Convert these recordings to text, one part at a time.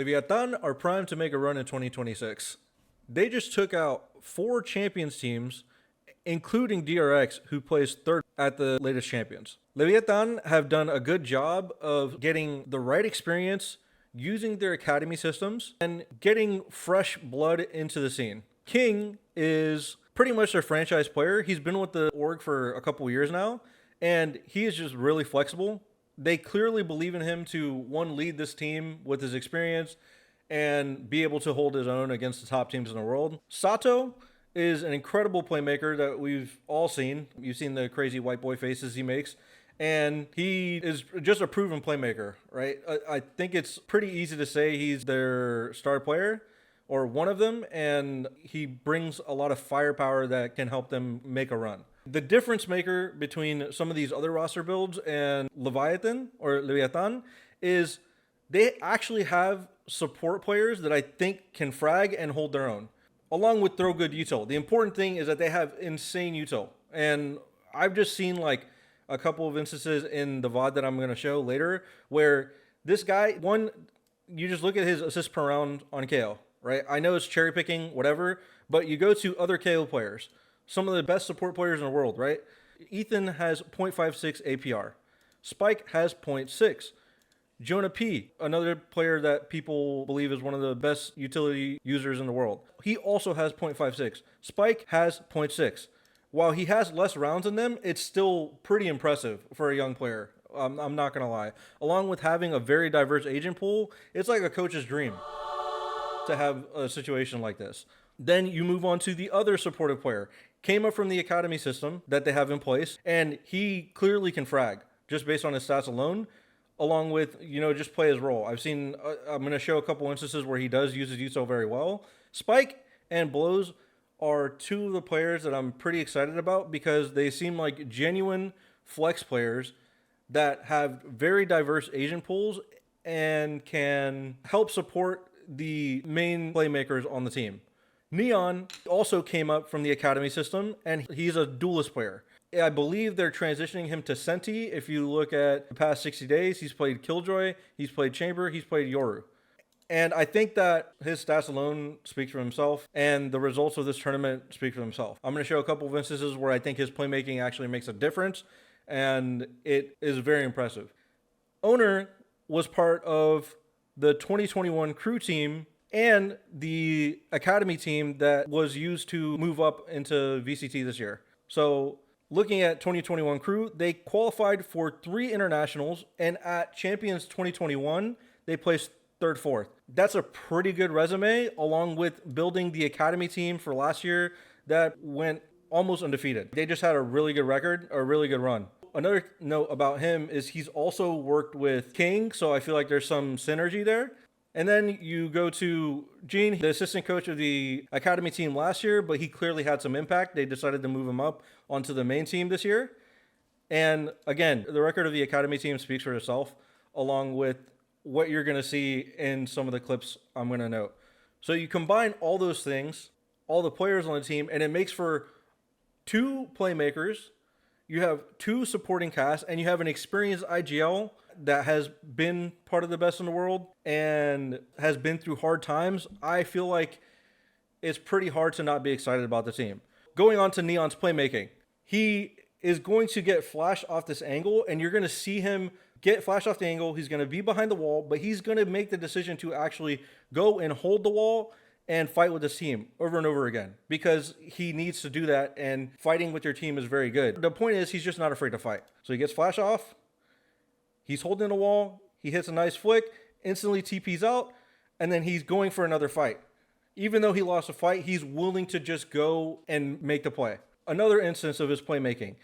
LEVIATÁN are primed to make a run in 2026. They just took out 4 champions teams, including DRX, who placed 3rd at the latest champions. LEVIATÁN have done a good job of getting the right experience, using their academy systems, and getting fresh blood into the scene. King is pretty much their franchise player. He's been with the org for a couple years now, and he is just really flexible. They clearly believe in him to, one, lead this team with his experience and be able to hold his own against the top teams in the world. Sato is an incredible playmaker that we've all seen. You've seen the crazy white boy faces he makes. And he is just a proven playmaker, right? I think it's pretty easy to say he's their star player or one of them, and he brings a lot of firepower that can help them make a run. The difference maker between some of these other roster builds and Leviathan is they actually have support players that I think can frag and hold their own, along with throw good util. The important thing is that they have insane util. And I've just seen like a couple of instances in the VOD that I'm going to show later where this guy, one, you just look at his assists per round on KO, right? I know it's cherry picking, whatever, but you go to other KO players, some of the best support players in the world, right? Ethan has 0.56 APR. Spike has 0.6. Jonah P, another player that people believe is one of the best utility users in the world. He also has 0.56. Spike has 0.6. While he has less rounds than them, it's still pretty impressive for a young player. I'm not going to lie. Along with having a very diverse agent pool, it's like a coach's dream to have a situation like this. Then you move on to the other supportive player. Came up from the academy system that they have in place, and he clearly can frag just based on his stats alone, along with, just play his role. I'm going to show a couple instances where he does use his util very well. Spike and Blows are 2 of the players that I'm pretty excited about because they seem like genuine flex players that have very diverse agent pools and can help support the main playmakers on the team. Neon also came up from the academy system, and he's a duelist player. I believe they're transitioning him to Senti. If you look at the past 60 days, he's played Killjoy, he's played Chamber, he's played Yoru. And I think that his stats alone speak for himself, and the results of this tournament speak for themselves. I'm going to show a couple of instances where I think his playmaking actually makes a difference, and it is very impressive. Owner was part of the 2021 crew team and the academy team that was used to move up into VCT this year. So looking at 2021 crew, they qualified for 3 internationals, and at Champions 2021, they placed 3rd, 4th. That's a pretty good resume, along with building the academy team for last year that went almost undefeated. They just had a really good record, a really good run. Another note about him is he's also worked with King, so I feel like there's some synergy there. And then you go to Gene, the assistant coach of the academy team last year, but he clearly had some impact. They decided to move him up onto the main team this year. And again, the record of the academy team speaks for itself, along with what you're going to see in some of the clips I'm going to note. So you combine all those things, all the players on the team, and it makes for 2 playmakers. You have 2 supporting casts, and you have an experienced IGL that has been part of the best in the world and has been through hard times. I feel like it's pretty hard to not be excited about the team. Going on to Neon's playmaking, he is going to get flashed off this angle, and you're going to see him get flashed off the angle. He's going to be behind the wall, but he's going to make the decision to actually go and hold the wall and fight with his team over and over again because he needs to do that, and fighting with your team is very good. The point is he's just not afraid to fight. So he gets flash off. He's holding the wall. He hits a nice flick, instantly TPs out, and then he's going for another fight. Even though he lost a fight, he's willing to just go and make the play. Another instance of his playmaking.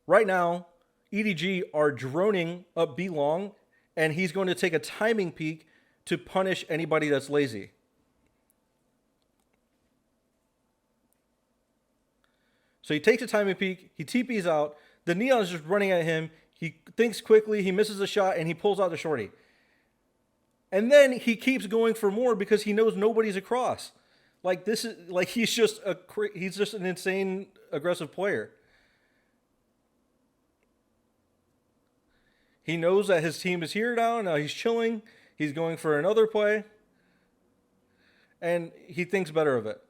Right now, EDG are droning up B long, and he's going to take a timing peek to punish anybody that's lazy. So he takes a timing peek, he TPs out, the Neon is just running at him, he thinks quickly, he misses a shot, and he pulls out the shorty. And then he keeps going for more because he knows nobody's across. Like, this is like he's just an insane aggressive player. He knows that his team is here now. Now he's chilling. He's going for another play. and he thinks better of it.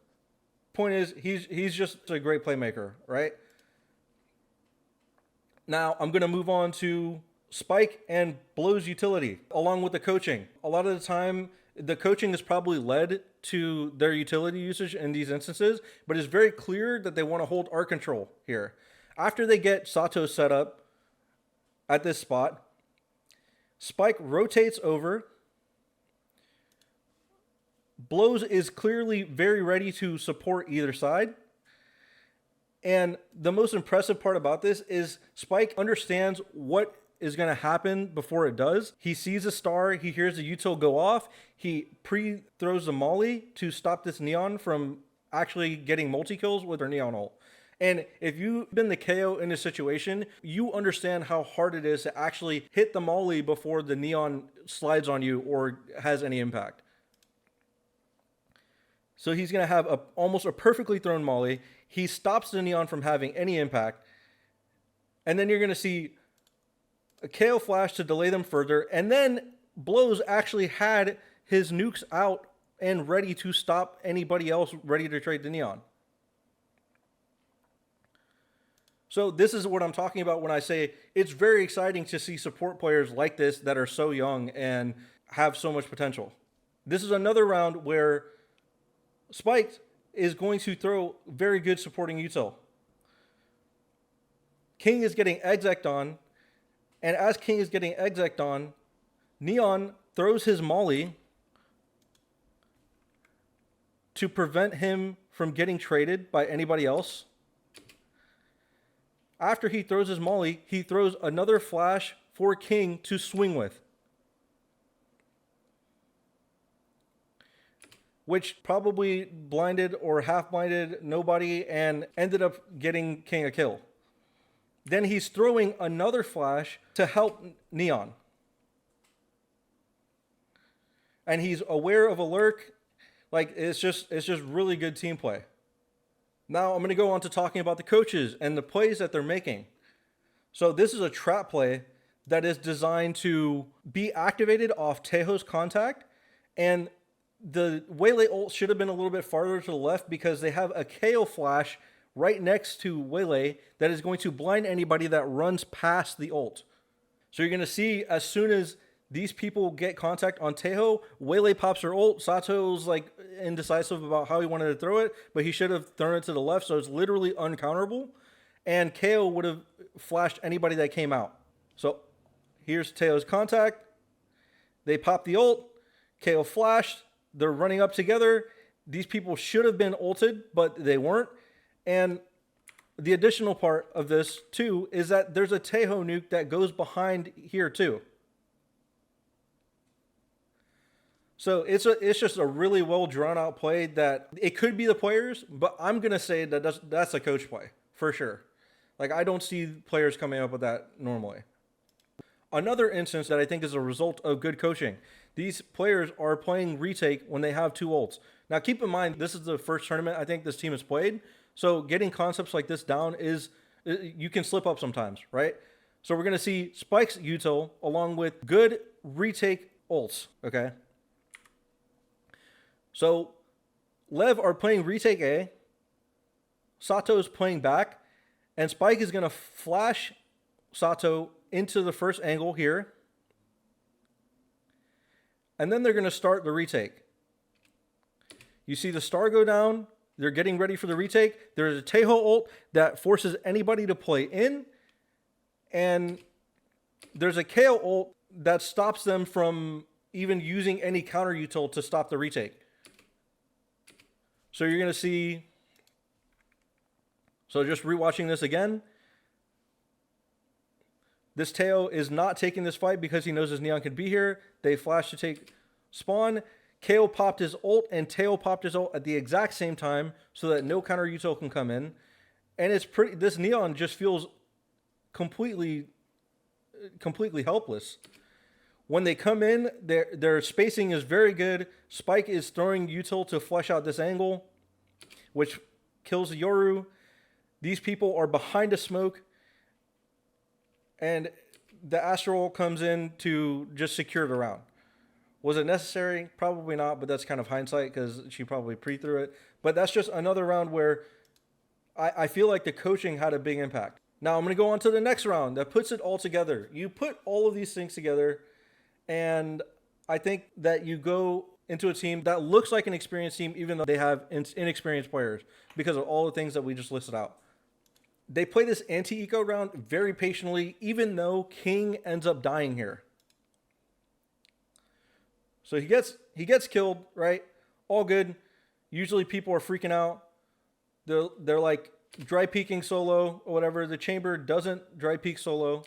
Point is, he's just a great playmaker, right? Now, I'm going to move on to Spike and Blow's utility, along with the coaching. A lot of the time, the coaching has probably led to their utility usage in these instances, but it's very clear that they want to hold art control here. After they get Sato set up at this spot, Spike rotates over. Blows is clearly very ready to support either side. And the most impressive part about this is Spike understands what is going to happen before it does. He sees a star, he hears the util go off, he pre-throws the molly to stop this Neon from actually getting multi-kills with her Neon ult. And if you've been the KO in this situation, you understand how hard it is to actually hit the molly before the Neon slides on you or has any impact. So he's going to have almost a perfectly thrown molly. He stops the Neon from having any impact. And then you're going to see a KO flash to delay them further. And then Blows actually had his nukes out and ready to stop anybody else ready to trade the Neon. So this is what I'm talking about when I say it's very exciting to see support players like this that are so young and have so much potential. This is another round where Spike is going to throw very good supporting util. King is getting exec'd on, and as King is getting exec'd on, Neon throws his molly to prevent him from getting traded by anybody else. After he throws his molly, he throws another flash for King to swing with, which probably blinded or half blinded nobody and ended up getting King a kill. Then he's throwing another flash to help Neon. And he's aware of a lurk. Like, it's just really good team play. Now I'm going to go on to talking about the coaches and the plays that they're making. So this is a trap play that is designed to be activated off Tejo's contact, and the Waylay ult should have been a little bit farther to the left because they have a KO flash right next to Waylay that is going to blind anybody that runs past the ult. So you're going to see as soon as these people get contact on Tejo, Waylay pops her ult. Sato's like indecisive about how he wanted to throw it, but he should have thrown it to the left, so it's literally uncounterable. And KO would have flashed anybody that came out. So here's Tejo's contact. They pop the ult. KO flashed. They're running up together. These people should have been ulted, but they weren't. And the additional part of this, too, is that there's a Tejo nuke that goes behind here, too. So it's just a really well drawn out play that it could be the players, but I'm going to say that that's a coach play for sure. Like, I don't see players coming up with that normally. Another instance that I think is a result of good coaching. These players are playing retake when they have two ults. Now, keep in mind, this is the first tournament I think this team has played. So getting concepts like this down you can slip up sometimes, right? So we're going to see Spike's util along with good retake ults, okay? So Lev are playing retake A, Sato is playing back, and Spike is going to flash Sato into the first angle here. And then they're going to start the retake. You see the star go down. They're getting ready for the retake. There's a Tejo ult that forces anybody to play in. And there's a KO ult that stops them from even using any counter util to stop the retake. So you're going to see... So just rewatching this again. This Tejo is not taking this fight because he knows his Neon could be here. They flash to take spawn. KO popped his ult and Tejo popped his ult at the exact same time so that no counter util can come in. And it's pretty. This Neon just feels completely helpless. When they come in, their spacing is very good. Spike is throwing util to flesh out this angle, which kills the Yoru. These people are behind a smoke. And the Astral comes in to just secure the round. Was it necessary? Probably not, but that's kind of hindsight because she probably pre-threw it. But that's just another round where I feel like the coaching had a big impact. Now I'm going to go on to the next round that puts it all together. You put all of these things together, and I think that you go into a team that looks like an experienced team, even though they have inexperienced players because of all the things that we just listed out. They play this anti-eco round very patiently, even though King ends up dying here. So he gets killed, right? All good. Usually people are freaking out. They're like dry peeking solo or whatever. The chamber doesn't dry peek solo,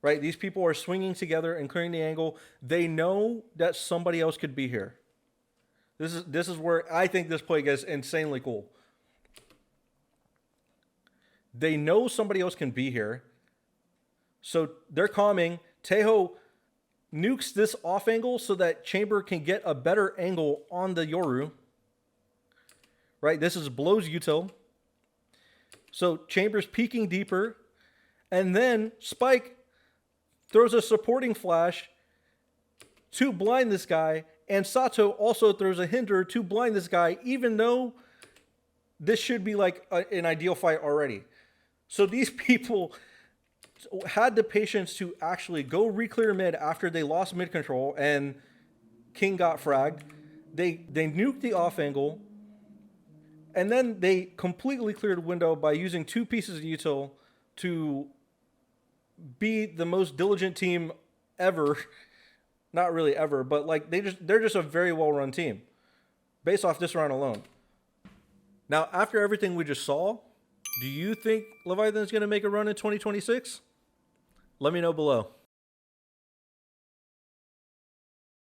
right? These people are swinging together and clearing the angle. They know that somebody else could be here. This is where I think this play gets insanely cool. They know somebody else can be here. So they're calming. Teho nukes this off angle so that Chamber can get a better angle on the Yoru. Right? This is blows util. So Chamber's peeking deeper. And then Spike throws a supporting flash to blind this guy. And Sato also throws a hinder to blind this guy, even though this should be like an ideal fight already. So these people had the patience to actually go re-clear mid after they lost mid control and King got fragged. They nuked the off angle, and then they completely cleared window by using 2 pieces of util to be the most diligent team ever. Not really ever, but like they're just a very well-run team based off this round alone. Now, after everything we just saw, do you think Leviathan is going to make a run in 2026? Let me know below.